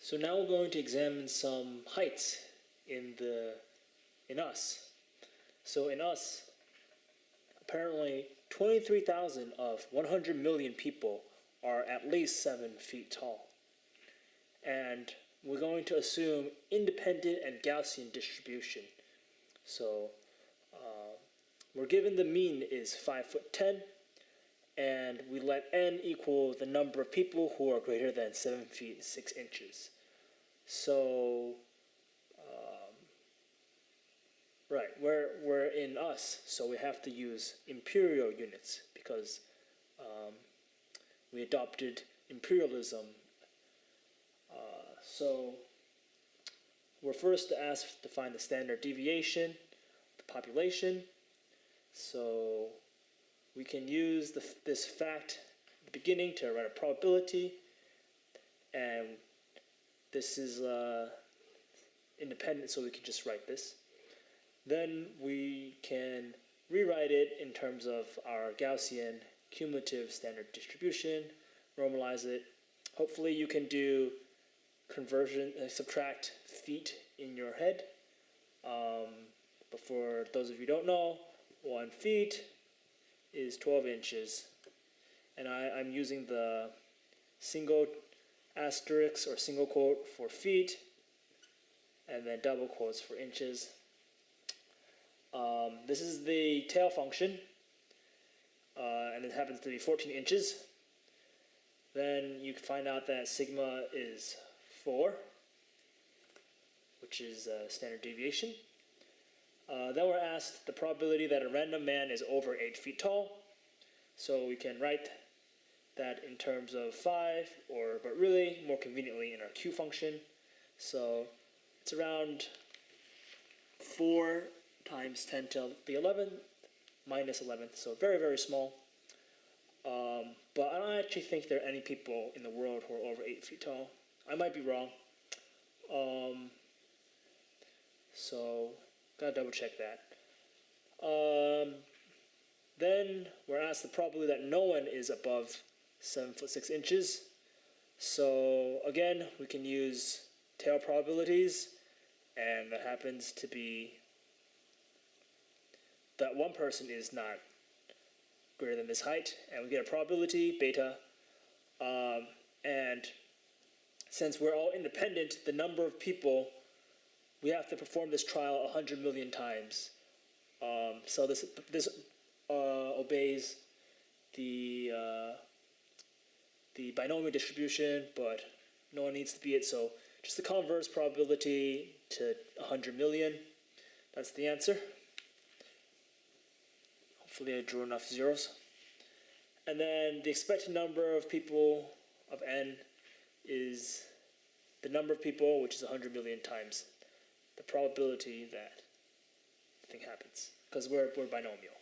So now we're going to examine some heights in us. So in us, apparently 23,000 of 100 million people are at least 7 feet tall. And we're going to assume independent and Gaussian distribution. So we're given the mean is 5'10", and we let n equal the number of people who are greater than 7 feet 6 inches. So, right, we're in us, so we have to use imperial units because we adopted imperialism. So we're first asked to find the standard deviation of the population. So we can use this fact at the beginning to write a probability, and this is independent, so we can just write this. Then we can rewrite it in terms of our Gaussian cumulative standard distribution, normalize it. Hopefully you can do conversion, subtract feet in your head. But for those of you who don't know, 1 feet is 12 inches. And I'm using the single asterisk or single quote for feet, and then double quotes for inches. This is the tail function, and it happens to be 14 inches. Then you can find out that sigma is 4, which is standard deviation. Then we're asked the probability that a random man is over 8 feet tall. So we can write that in terms of 5, but really more conveniently in our Q function. So it's around 4 times 10 to the 11th minus 11th, so very, very small. But I don't actually think there are any people in the world who are over 8 feet tall. I might be wrong. So gotta double check that. Then we're asked the probability that no one is above 7 foot 6 inches. So again, we can use tail probabilities, and that happens to be that one person is not greater than this height, and we get a probability, beta. And since we're all independent, the number of people, we have to perform this trial 100 million times. So this obeys the binomial distribution, but no one needs to be it. So just the converse probability to 100 million. That's the answer. Hopefully I drew enough zeros. And then the expected number of people of n is the number of people, which is 100 million times the probability that the thing happens, because we're binomial.